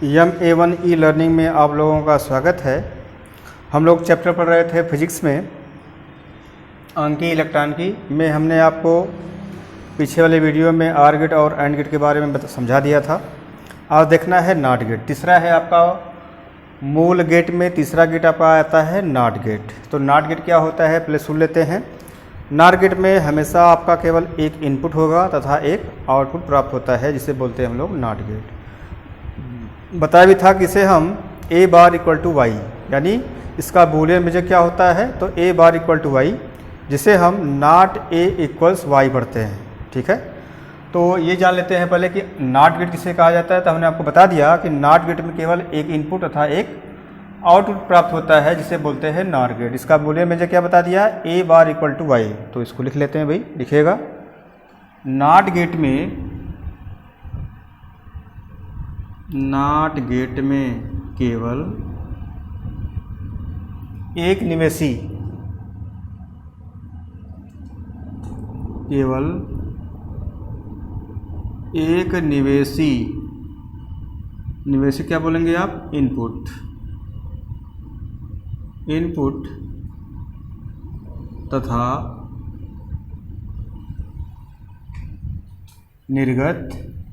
MA1 e learning में आप लोगों का स्वागत है। हम लोग चैप्टर पढ़ रहे थे फिजिक्स में अंकीय इलेक्ट्रॉनिकी में। हमने आपको पीछे वाले वीडियो में आर गेट और एंड गेट के बारे में समझा दिया था। आज देखना है नॉट गेट। तीसरा है आपका मूल गेट में तीसरा गेट आपका आता है नॉट गेट। तो नॉट गेट क्या होता है पहले सुन लेते हैं। नॉट गेट में हमेशा आपका केवल एक इनपुट होगा तथा एक आउटपुट प्राप्त होता है, जिसे बोलते हैं हम लोग नॉट गेट। बताया भी था कि इसे हम ए बार इक्वल टू वाई, यानी इसका बूलियन मेजर क्या होता है तो ए बार इक्वल टू वाई, जिसे हम नॉट ए इक्वल्स वाई पढ़ते हैं। ठीक है, तो ये जान लेते हैं पहले कि नॉट गेट किसे कहा जाता है। तो हमने आपको बता दिया कि नॉट गेट में केवल एक इनपुट तथा एक आउटपुट प्राप्त होता है, जिसे बोलते हैं नॉट गेट। इसका बूलियन मेजर क्या बता दिया, ए बार इक्वल टू वाई। तो इसको लिख लेते हैं भाई, लिखिएगा। नॉट गेट में केवल एक निवेशी निवेशी क्या बोलेंगे आप, इनपुट तथा निर्गत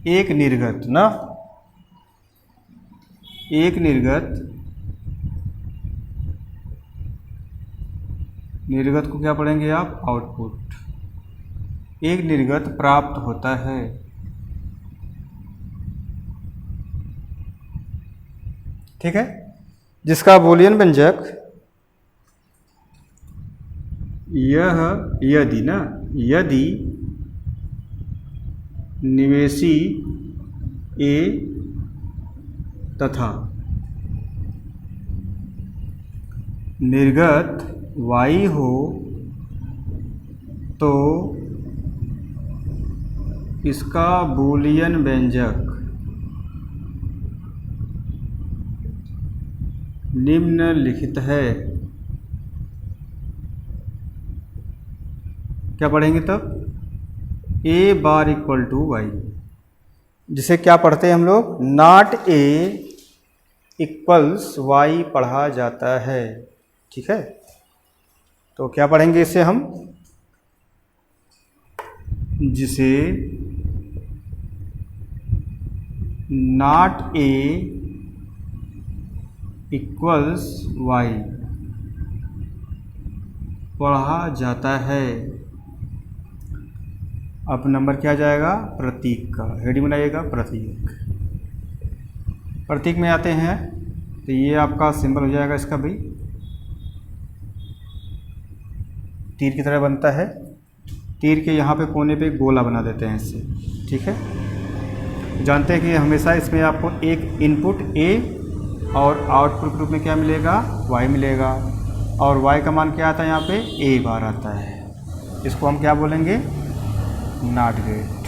एक निर्गत को क्या पढ़ेंगे आप, आउटपुट। एक निर्गत प्राप्त होता है। ठीक है, जिसका बूलियन व्यंजक यदि निवेशी ए तथा निर्गत वाई हो तो इसका बूलियन व्यंजक निम्नलिखित है। क्या पढ़ेंगे तब, ए बार इक्वल टू वाई, जिसे क्या पढ़ते हैं हम लोग, नॉट ए इक्वल्स वाई पढ़ा जाता है। ठीक है, तो क्या पढ़ेंगे इसे हम, जिसे नॉट ए इक्वल्स वाई पढ़ा जाता है। अब नंबर क्या जाएगा, प्रतीक का। हेडिंग बनाइएगा, प्रतीक में आते हैं तो ये आपका सिंबल हो जाएगा इसका भाई, तीर की तरह बनता है। तीर के यहाँ पे कोने पे गोला बना देते हैं इससे। ठीक है, जानते हैं कि हमेशा इसमें आपको एक इनपुट ए और आउटपुट के रूप में क्या मिलेगा, वाई मिलेगा। और वाई का मान क्या आता है यहाँ पे, ए बार आता है। इसको हम क्या बोलेंगे, नॉट गेट।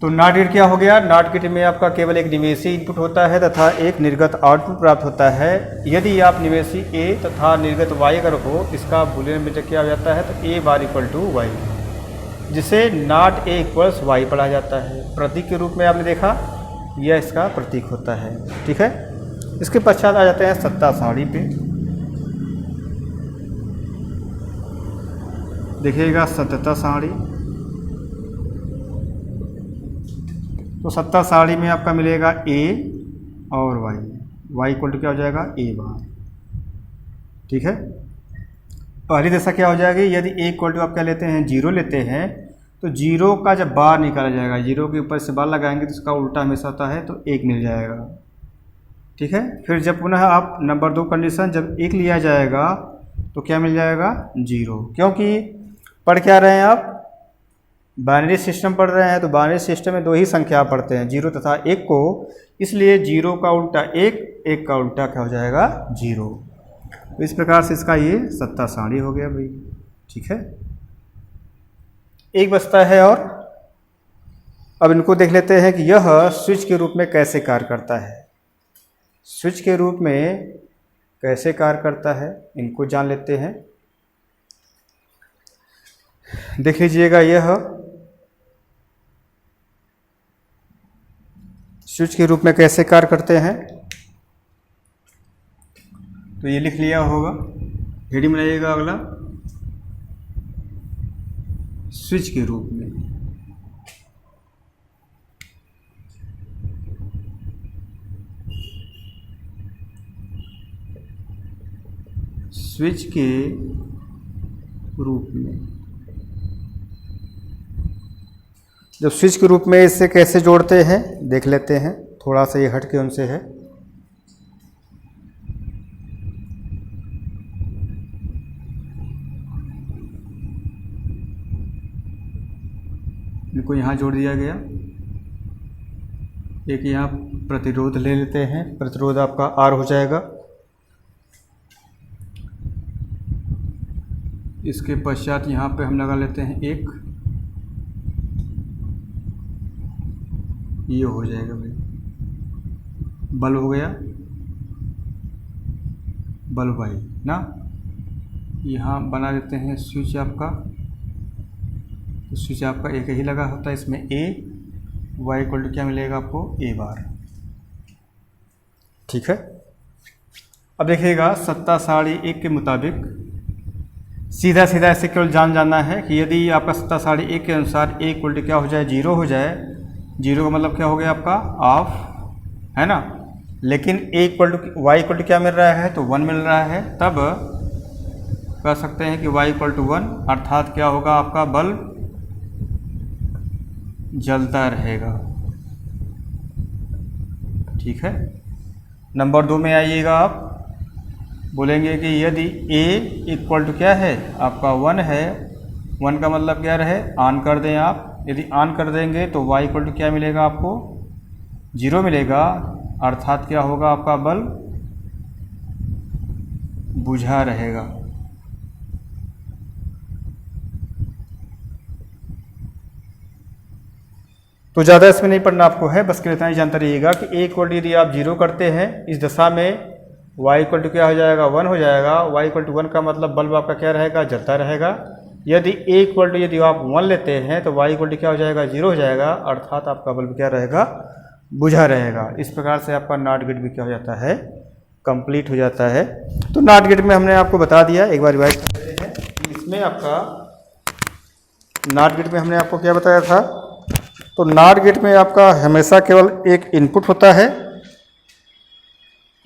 तो नॉट गेट क्या हो गया, नॉट गेट में आपका केवल एक निवेशी इनपुट होता है तथा एक निर्गत आउटपुट प्राप्त होता है। यदि आप निवेशी ए तथा निर्गत वाई अगर हो, इसका बूलियन मेजर क्या हो जाता है, तो ए बार इक्वल टू वाई, जिसे नॉट ए इक्वल्स वाई पढ़ा जाता है। प्रतीक के रूप में आपने देखा, यह इसका प्रतीक होता है। ठीक है, इसके पश्चात आ जाते हैं सत्ता सारणी पे। देखिएगा सत्यता सारणी। तो सत्ता सारणी में आपका मिलेगा ए और वाई इक्वल टू क्या हो जाएगा, ए बार। ठीक है, पहली दशा क्या हो जाएगी, यदि ए इक्वल टू आप क्या लेते हैं, जीरो लेते हैं, तो जीरो का जब बार निकाला जाएगा, जीरो के ऊपर से बार लगाएंगे तो इसका उल्टा हमेशा होता है, तो एक मिल जाएगा। ठीक है, फिर जब पुनः आप नंबर 2 कंडीशन जब एक लिया जाएगा तो क्या मिल जाएगा, जीरो। क्योंकि पढ़ क्या रहे हैं आप, बाइनरी सिस्टम पढ़ रहे हैं। तो बाइनरी सिस्टम में दो ही संख्या पढ़ते हैं, जीरो तथा एक को, इसलिए जीरो का उल्टा एक का उल्टा क्या हो जाएगा, जीरो। तो इस प्रकार से इसका ये सत्ता सारणी हो गया भाई। ठीक है, एक बचता है और अब इनको देख लेते हैं कि यह स्विच के रूप में कैसे कार्य करता है। स्विच के रूप में कैसे कार्य करता है, इनको जान लेते हैं। देख लीजिएगा, यह स्विच के रूप में कैसे कार्य करते हैं, तो ये लिख लिया होगा। हेडिंग बनाइएगा अगला, स्विच के रूप में। स्विच के रूप में, जब स्विच के रूप में इससे कैसे जोड़ते हैं देख लेते हैं। थोड़ा सा ये हट के उनसे है। इनको यहाँ जोड़ दिया गया। एक यहाँ प्रतिरोध ले लेते हैं, प्रतिरोध आपका R हो जाएगा। इसके पश्चात यहाँ पे हम लगा लेते हैं एक, ये हो जाएगा भाई, बल्ब हो गया, बल्ब भाई ना। यहाँ बना देते हैं स्विच आपका, तो स्विच आपका एक ही लगा होता है, इसमें A y इक्वल टू क्या मिलेगा आपको, A बार। ठीक है। अब देखिएगा सत्ता साड़ी 1 के मुताबिक सीधा सीधा ऐसे केवल जानना है कि यदि आपका सत्ता साड़ी 1 के अनुसार A इक्वल टू क्या हो जाए, 0 हो जाए। 0 का मतलब क्या हो गया आपका, ऑफ, है ना। लेकिन A equal to y equal to क्या मिल रहा है, तो 1 मिल रहा है। तब कह सकते हैं कि y इक्वल टू 1, अर्थात क्या होगा, आपका बल्ब जलता रहेगा। ठीक है। नंबर 2 में आइएगा, आप बोलेंगे कि यदि A इक्वल टू क्या है आपका 1 है, 1 का मतलब क्या रहे, ऑन कर दें आप। यदि ऑन कर देंगे तो y इक्वल टू क्या मिलेगा आपको, 0 मिलेगा, अर्थात क्या होगा, आपका बल्ब बुझा रहेगा। तो ज़्यादा इसमें नहीं पढ़ना आपको है, बस केवल इतना ही जानते रहिएगा कि A इक्वल टू यदि आप 0 करते हैं इस दशा में, y इक्वल टू क्या हो जाएगा, 1 हो जाएगा। y इक्वल टू 1 का मतलब बल्ब आपका क्या रहेगा, जलता रहेगा। यदि A इक्वल टू यदि आप 1 लेते हैं तो y इक्वल टू क्या हो जाएगा, 0 हो जाएगा, अर्थात आपका बल्ब क्या रहेगा, बुझा रहेगा। इस प्रकार से आपका नॉट गेट भी क्या हो जाता है, कंप्लीट हो जाता है। तो नॉट गेट में हमने आपको बता दिया, एक बार रिवाइज कर लेते हैं। इसमें आपका नॉट गेट में हमने आपको क्या बताया था, तो नॉट गेट में आपका हमेशा केवल एक इनपुट होता है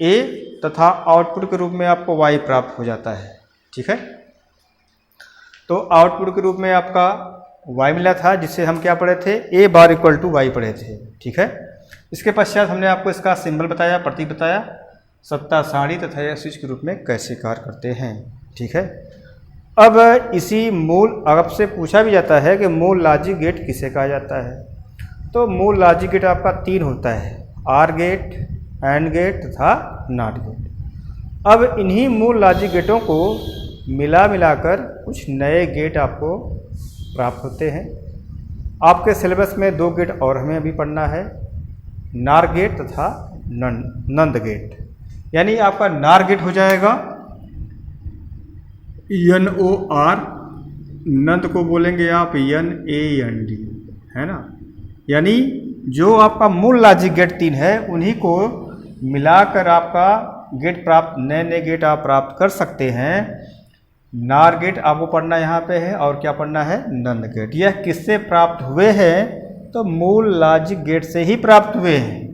A, तथा आउटपुट के रूप में आपको y प्राप्त हो जाता है। ठीक है। तो आउटपुट के रूप में आपका y मिला था, जिससे हम क्या पढ़े थे, A bar equal to y पढ़े थे। ठीक है। इसके पश्चात हमने आपको इसका सिंबल बताया, प्रतीक बताया, सत्ता साड़ी तथा यह स्विच के रूप में कैसे कार्य करते हैं। ठीक है। अब इसी मूल, आपसे पूछा भी जाता है कि मूल लॉजिक गेट किसे कहा जाता है, तो मूल लॉजिक गेट आपका 3 होता है, आर गेट, एंड गेट तथा नॉट गेट। अब इन्हीं मूल लॉजिक गेटों को मिलाकर कुछ नए गेट आपको प्राप्त होते हैं। आपके सिलेबस में 2 गेट और हमें अभी पढ़ना है, नार गेट तथा नंद गेट। यानी आपका नार गेट हो जाएगा NOR, नंद को बोलेंगे आप NAND, है ना। यानी जो आपका मूल लॉजिक गेट 3 है उन्हीं को मिलाकर आपका गेट प्राप्त, नए नए गेट आप प्राप्त कर सकते हैं। नार गेट आपको पढ़ना यहाँ पे है, और क्या पढ़ना है, नंद गेट। यह किससे प्राप्त हुए हैं, तो मूल लॉजिक गेट से ही प्राप्त हुए हैं।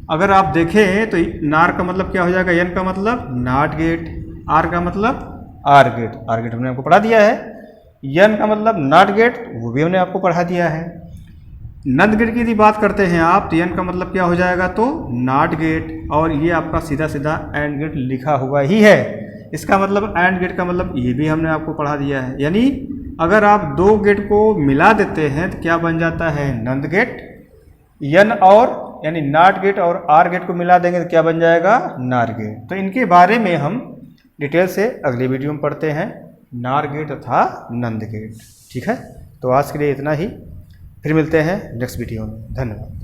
अगर आप देखें तो नार का मतलब क्या हो जाएगा, N का मतलब नॉट गेट, R का मतलब आर गेट। आर गेट हमने आपको पढ़ा दिया है। N का मतलब नॉट गेट, वो भी हमने आपको पढ़ा दिया है। नंद गेट की यदि बात करते हैं आप, तो N का मतलब क्या हो जाएगा, तो नॉट गेट, और ये आपका सीधा सीधा एंड गेट लिखा हुआ ही है। इसका मतलब एंड गेट का मतलब ये भी हमने आपको पढ़ा दिया है। यानी अगर आप 2 गेट को मिला देते हैं तो क्या बन जाता है, नंद गेट। N और यानी नॉट गेट और आर गेट को मिला देंगे तो क्या बन जाएगा, नार गेट। तो इनके बारे में हम डिटेल से अगली वीडियो में पढ़ते हैं, नार गेट तथा नंद गेट। ठीक है। तो आज के लिए इतना ही, फिर मिलते हैं नेक्स्ट वीडियो में। धन्यवाद।